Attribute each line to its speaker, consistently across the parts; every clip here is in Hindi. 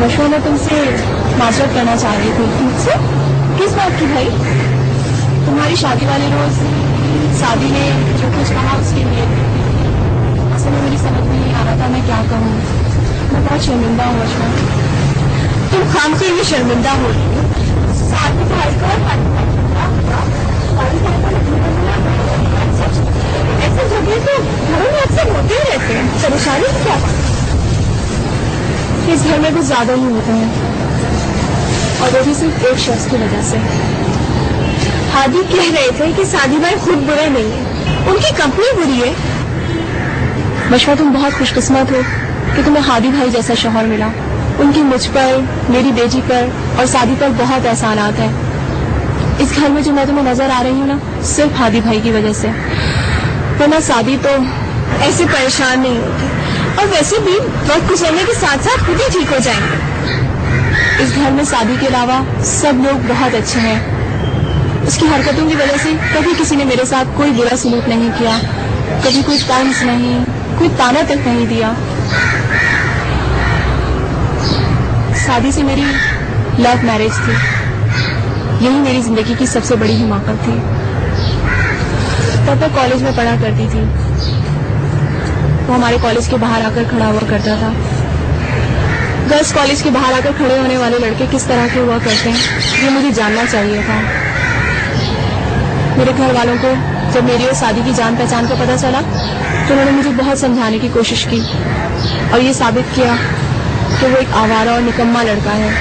Speaker 1: मशहूर मैं तुमसे माजरत करना चाह रही थी। मुझसे? किस बात की भाई? तुम्हारी शादी वाले रोज शादी ने जो कुछ कहा उसके लिए असल में मेरी समझ में नहीं आ रहा था मैं क्या कहूँ। मैं बहुत शर्मिंदा हूँ मशहूर। तुम खाम से ही शर्मिंदा हो रही हो। शादी भाई को ऐसे झगड़े तो घरों में अक्सर होते ही रहते हैं। परेशानी की क्या बात? इस घर में कुछ ज्यादा ही होता है और वो भी सिर्फ एक शख्स की वजह से। हादी कह रहे थे कि सादी भाई खुद बुरे नहीं है, उनकी कंपनी बुरी है। मशवा तुम बहुत खुशकिस्मत हो कि तुम्हें हादी भाई जैसा शौहर मिला। उनकी मुझ पर, मेरी बेटी पर और सादी पर बहुत एहसानात है। इस घर में जो मैं तुम्हें नजर आ रही हूँ ना, सिर्फ हादी भाई की वजह से। वरना सादी तो ऐसे परेशान नहीं होती और वैसे भी वक्त गुजरने के साथ साथ खुद ही ठीक हो जाएंगे। इस घर में सादी के अलावा सब लोग बहुत अच्छे हैं। उसकी हरकतों की वजह से कभी किसी ने मेरे साथ कोई बुरा सलूक नहीं किया, कभी कोई तंज नहीं, कोई ताना तक नहीं दिया। शादी से मेरी लव मैरिज थी। यही मेरी जिंदगी की सबसे बड़ी हिमाकत थी। तब मैं कॉलेज में पढ़ा करती थी। वो हमारे कॉलेज के बाहर आकर खड़ा हुआ करता था। गर्ल्स कॉलेज के बाहर आकर खड़े होने वाले लड़के किस तरह के हुआ करते हैं ये मुझे जानना चाहिए था। मेरे घर वालों को जब मेरी और शादी की जान पहचान का पता चला तो उन्होंने मुझे बहुत समझाने की कोशिश की और ये साबित किया कि वो एक आवारा और निकम्मा लड़का है।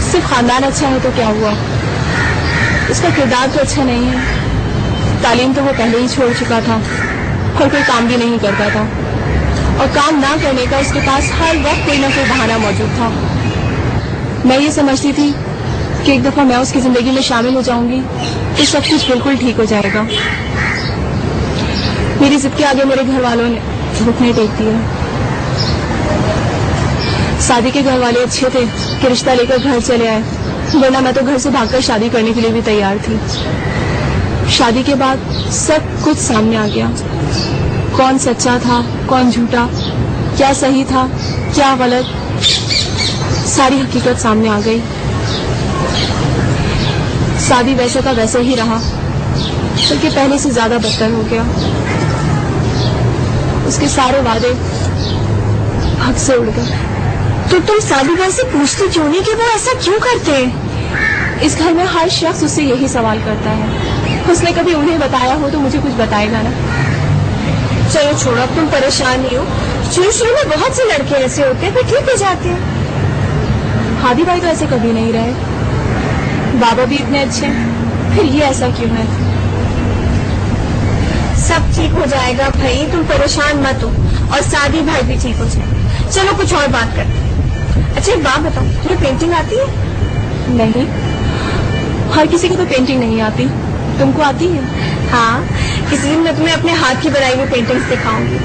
Speaker 1: सिर्फ खानदान अच्छा है तो क्या हुआ, उसका किरदार तो अच्छा नहीं है। तालीम तो वो पहले ही छोड़ चुका था और कोई काम भी नहीं करता था और काम ना करने का उसके पास हर वक्त कोई ना कोई बहाना मौजूद था। मैं ये समझती थी कि एक दफा मैं उसकी जिंदगी में शामिल हो जाऊंगी तो सब कुछ बिल्कुल ठीक हो जाएगा। मेरी जिद के आगे मेरे घर वालों ने घुटने टेक दिए। शादी के घर वाले अच्छे थे कि रिश्ता लेकर घर चले आए, वरना मैं तो घर से भागकर शादी करने के लिए भी तैयार थी। शादी के बाद सब कुछ सामने आ गया। कौन सच्चा था, कौन झूठा, क्या सही था, क्या गलत, सारी हकीकत सामने आ गई। शादी वैसे का वैसे ही रहा, बल्कि पहले से ज्यादा बदतर हो गया। उसके सारे वादे हद से उड़ गए। तो तुम शादी भाई से पूछती क्यों नहीं कि वो ऐसा क्यों करते हैं? इस घर में हर शख्स उससे यही सवाल करता है। उसने कभी उन्हें बताया हो तो मुझे कुछ बताएगा ना। चलो छोड़ो, अब तुम परेशान नहीं हो। शुरू में बहुत से लड़के ऐसे होते हैं फिर ठीक हो जाते हैं। हादी भाई तो ऐसे कभी नहीं रहे। बाबा भी इतने अच्छे, फिर ये ऐसा क्यों है? सब ठीक हो जाएगा भाई, तुम परेशान मत हो और शादी भाई भी ठीक हो जाएगा। चलो कुछ और बात करते हैं। अच्छा एक बात बताओ, तुम्हें पेंटिंग आती है? नहीं, हर किसी को तो पेंटिंग नहीं आती। तुमको आती है? हाँ, किसी दिन मैं तुम्हें अपने हाथ की बनाई हुई पेंटिंग्स दिखाऊंगी।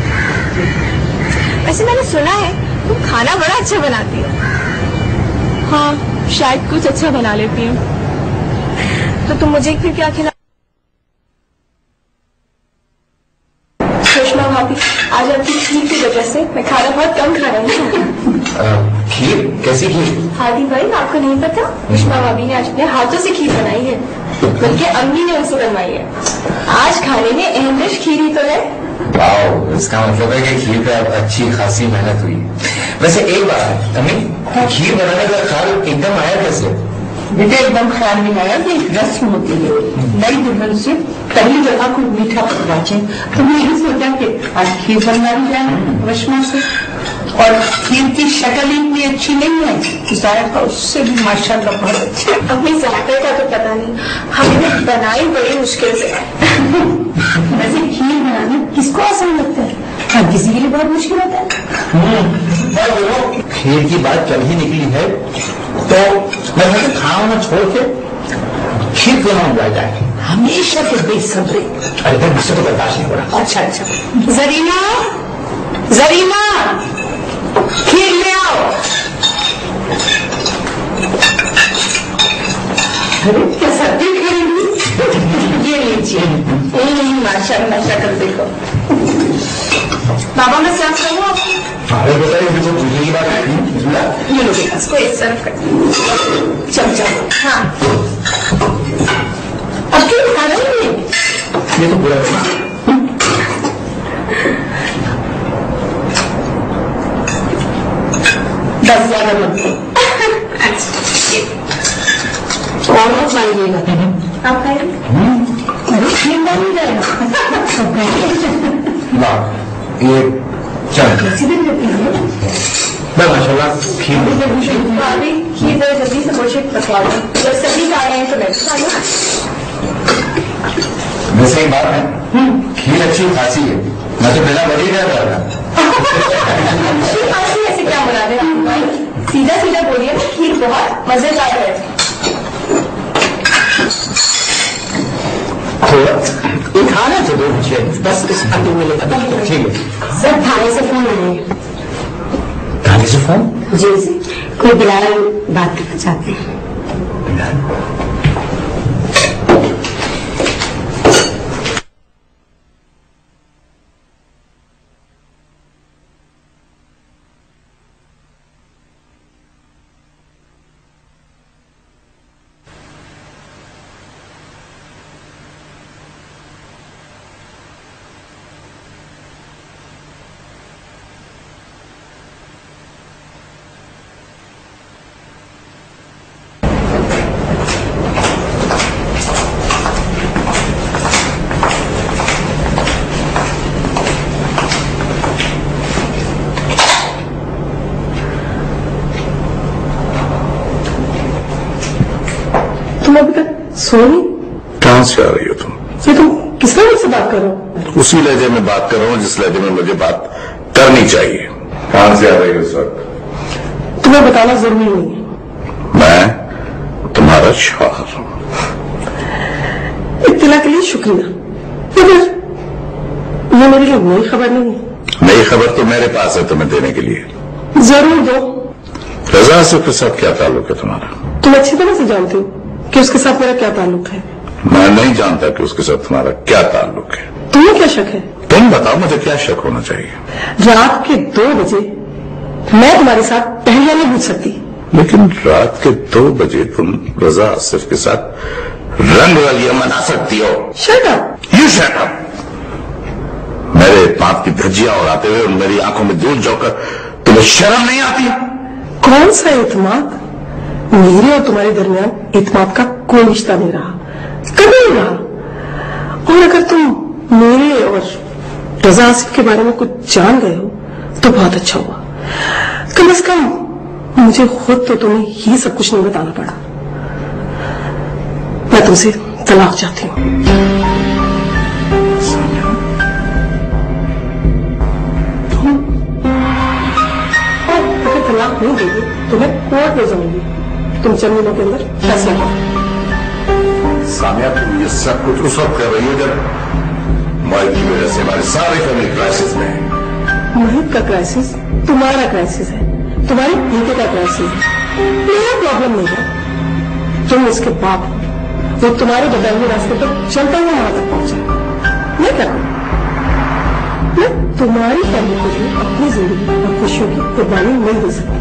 Speaker 1: वैसे मैंने सुना है तुम खाना बड़ा अच्छा बनाती हो। हाँ, शायद कुछ अच्छा बना लेती हूँ। तो तुम मुझे फिर क्या खिला? सुषमा भाभी, आज आपकी खीर की वजह से मैं खाना बहुत कम खा रही हूँ।
Speaker 2: खीर? कैसी खीर?
Speaker 1: हादी भाई, आपको नहीं पता? सुषमा भाभी ने आज अपने हाथों से खीर बनाई है, बल्कि अम्मी ने उसे बनवाई है। आज खाने में अहम डिश खीर ही तो है।
Speaker 2: वाओ, इसका मतलब है कि खीर पे अच्छी खासी मेहनत हुई। वैसे एक बात है अम्मी, खीर बनाने का ख्याल एकदम आया कैसे?
Speaker 3: बेटा एकदम ख्याल नहीं आया कि एक रस्म होती है, नई दुल्हन से पहली जगह को मीठा पकवाचे। तो मैं यही सोचा कि आज खीर बनवा जाए रश्मा से। और खीर की शक्ल इतनी अच्छी नहीं है, जायका उससे भी माशाल्लाह बहुत अच्छा।
Speaker 1: अपनी जायके का तो पता नहीं, हमने बनाई बड़ी मुश्किल से।
Speaker 3: वैसे खीर बनाना किसको आसान लगता है? हर किसी के लिए बहुत मुश्किल होता है।
Speaker 2: खीर की बात चल ही निकली है तो मैं खाना छोड़ के खीर क्यों ना उगाई जाए?
Speaker 3: हमेशा के बेसब्री।
Speaker 2: अरे भाई मुझसे तो बर्दाश्त नहीं हो रहा।
Speaker 3: अच्छा अच्छा, जरीना जरीना खीर ले आओ। अरे क्या सब्जी खरीदी? ये लीजिए। माशाल्लाह शक्ल देखो। बाबा मैं सर्व करूँ आपको?
Speaker 2: अरे बताइए, पूछने की बात है।
Speaker 3: ये लो बेटा, इसको एक सर्व कर। चल चल। हाँ, अब क्यों खा रही है?
Speaker 2: ये तो पूरा
Speaker 3: दस ज्यादा मत। और मत मांगिएगा। आप खाएंगे? अरे खींदा नहीं जाएगा।
Speaker 2: ये चल माशाल्लाह खीर
Speaker 1: खीर जल्दी से मुर्शिद पकवा दो। जब सभी खा रहे हैं तो मैं खा लूँ।
Speaker 2: वैसे एक बात है, खीर अच्छी खासी है, मैं तो बिना बड़ी कर रहा था।
Speaker 1: अच्छी खासी ऐसे क्या बना रहे हैं भाई? सीधा सीधा बोलिए ना, खीर बहुत मजेदार है।
Speaker 2: थोड़ा खाना तो दो मुझे, बस इस आटे में लेकर ठीक है।
Speaker 4: सर थाने से फोन आए हैं।
Speaker 2: थाने से फोन?
Speaker 4: जी जी, कोई बिलाल बात करना चाहते हैं।
Speaker 3: तुम अभी तक सोनी?
Speaker 5: कहां से आ रही हो तुम?
Speaker 3: ये तुम किस तरह से बात कर रहे हो?
Speaker 5: उसी लहजे में बात कर रहा हूं जिस लहजे में मुझे बात करनी चाहिए। कहां से आ रही हो इस वक्त?
Speaker 3: तुम्हें बताना जरूरी नहीं है।
Speaker 5: मैं तुम्हारा शौहर हूं।
Speaker 3: इत्तला के लिए शुक्रिया, मगर ये मेरे लिए नई खबर नहीं है।
Speaker 5: नई खबर तो मेरे पास है तुम्हें देने के लिए।
Speaker 3: जरूर दो।
Speaker 5: रजा आसिफ के साथ क्या ताल्लुक है तुम्हारा?
Speaker 3: तुम अच्छी तरह से जानते हो कि उसके साथ मेरा क्या ताल्लुक है।
Speaker 5: मैं नहीं जानता कि उसके साथ तुम्हारा क्या ताल्लुक है।
Speaker 3: तुम्हें क्या शक है?
Speaker 5: तुम बताओ मुझे क्या शक होना चाहिए।
Speaker 3: रात के 2 बजे मैं तुम्हारे साथ पहले नहीं पूछ सकती।
Speaker 5: लेकिन रात के 2 बजे तुम रजा आसिफ के साथ रंगरलियां मना सकती हो।
Speaker 3: Shut up.
Speaker 5: You shut up. मेरे पाप की धज्जियां उड़ाते हुए और मेरी आंखों में दूर जाकर तुम्हें शर्म नहीं आती?
Speaker 3: कौन सा इत्माद? मेरे और तुम्हारे दरमियान इत्माद का कोई रिश्ता नहीं रहा, कभी नहीं रहा। और अगर तुम मेरे और रजा आसिफ के बारे में कुछ जान गए हो तो बहुत अच्छा हुआ। कम से कम मुझे खुद तो तुम्हें ही सब कुछ नहीं बताना पड़ा। मैं तुमसे तलाक चाहती हूँ। तलाक नहीं देगी तो मैं कोर्ट में जाऊंगी। तुम चंद दिनों के अंदर फैसला करो।
Speaker 5: सामिया, तुम ये सब कुछ उस वक्त कर रही हो जब माइक की वजह से हमारे सारे फैमिली क्राइसिस में है।
Speaker 3: मोहित का क्राइसिस तुम्हारा क्राइसिस है, तुम्हारे बेटे का क्राइसिस है, मेरा प्रॉब्लम नहीं है। तुम इसके बाप हो, वो तुम्हारे बताए हुए रास्ते पर चलता हुआ वहां तक पहुंचा। मैं क्या करूं? मैं तुम्हारी फैमिली के लिए अपनी जिंदगी और खुशियों की कुर्बानी नहीं दे सकती।